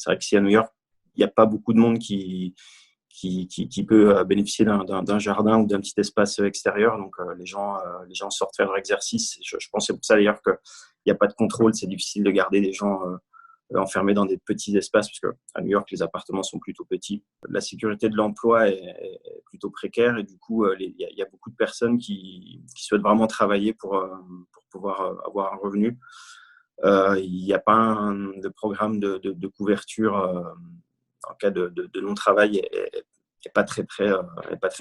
C'est vrai que si à New York, il n'y a pas beaucoup de monde qui peut bénéficier d'un jardin ou d'un petit espace extérieur. Donc, les gens sortent faire leur exercice. Je pense que c'est pour ça d'ailleurs qu'il n'y a pas de contrôle. C'est difficile de garder des gens enfermés dans des petits espaces, parce qu'à New York, les appartements sont plutôt petits. La sécurité de l'emploi est plutôt précaire et du coup, il y a beaucoup de personnes qui souhaitent vraiment travailler pour pouvoir avoir un revenu. Il n'y a pas de programme de couverture en cas de non-travail est pas très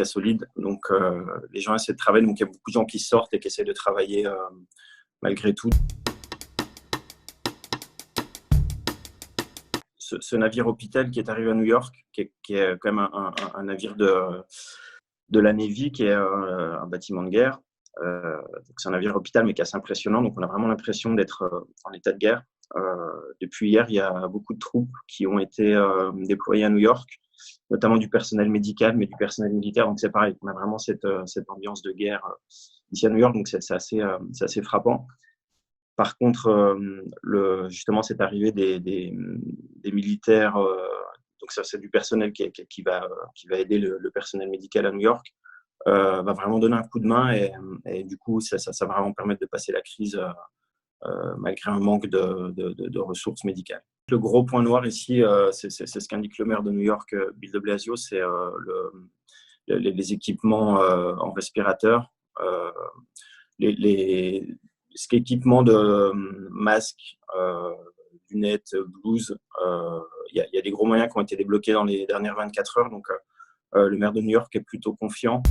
solide. Donc, les gens essaient de travailler. Donc, il y a beaucoup de gens qui sortent et qui essaient de travailler malgré tout. Ce navire hôpital qui est arrivé à New York, qui est quand même un navire de la Navy, qui est un bâtiment de guerre. Donc c'est un navire hôpital, mais qui est assez impressionnant. Donc on a vraiment l'impression d'être en état de guerre. Depuis hier, il y a beaucoup de troupes qui ont été déployées à New York, notamment du personnel médical, mais du personnel militaire. Donc c'est pareil, on a vraiment cette ambiance de guerre ici à New York. Donc c'est assez frappant. Par contre, justement, cette arrivée des militaires, donc ça, c'est du personnel qui va aider le personnel médical à New York, va vraiment donner un coup de main et du coup, ça va vraiment permettre de passer la crise malgré un manque de ressources médicales. Le gros point noir ici, c'est ce qu'indique le maire de New York, Bill de Blasio, c'est les équipements en respirateur. Ce qui est équipement de masques, lunettes, blouses, il y a des gros moyens qui ont été débloqués dans les dernières 24 heures. Donc, le maire de New York est plutôt confiant.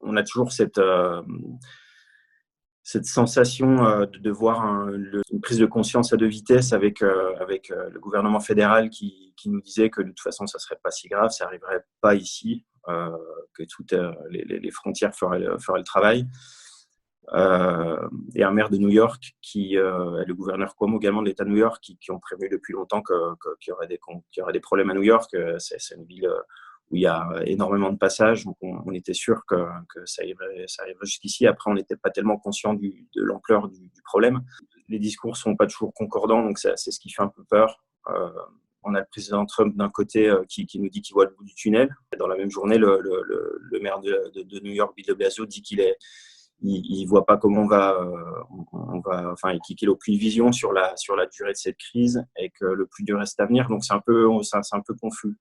On a toujours cette sensation de voir une prise de conscience à deux vitesses avec le gouvernement fédéral qui nous disait que de toute façon, ça ne serait pas si grave, ça n'arriverait pas ici, que toutes les frontières feraient le travail. Et un maire de New York et le gouverneur Cuomo également de l'État de New York qui ont prévenu depuis longtemps qu'il y aurait des problèmes à New York. C'est une ville où il y a énormément de passages, donc on était sûr que ça arriverait jusqu'ici. Après, on n'était pas tellement conscient de l'ampleur du problème. Les discours ne sont pas toujours concordants, donc c'est ce qui fait un peu peur. On a le président Trump d'un côté qui nous dit qu'il voit le bout du tunnel. Dans la même journée, le maire de New York, Bill de Blasio, dit qu'il voit pas comment qu'il n'a aucune vision sur la durée de cette crise et que le plus dur reste à venir. Donc c'est un peu confus.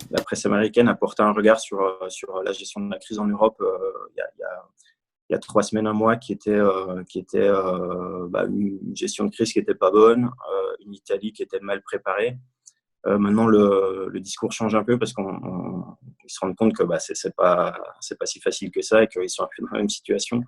La presse américaine a porté un regard sur la gestion de la crise en Europe il y a 3 semaines, un mois, qui était une gestion de crise qui n'était pas bonne, une Italie qui était mal préparée. Maintenant, le discours change un peu parce qu'ils se rendent compte que c'est pas si facile que ça et qu'ils sont un peu dans la même situation.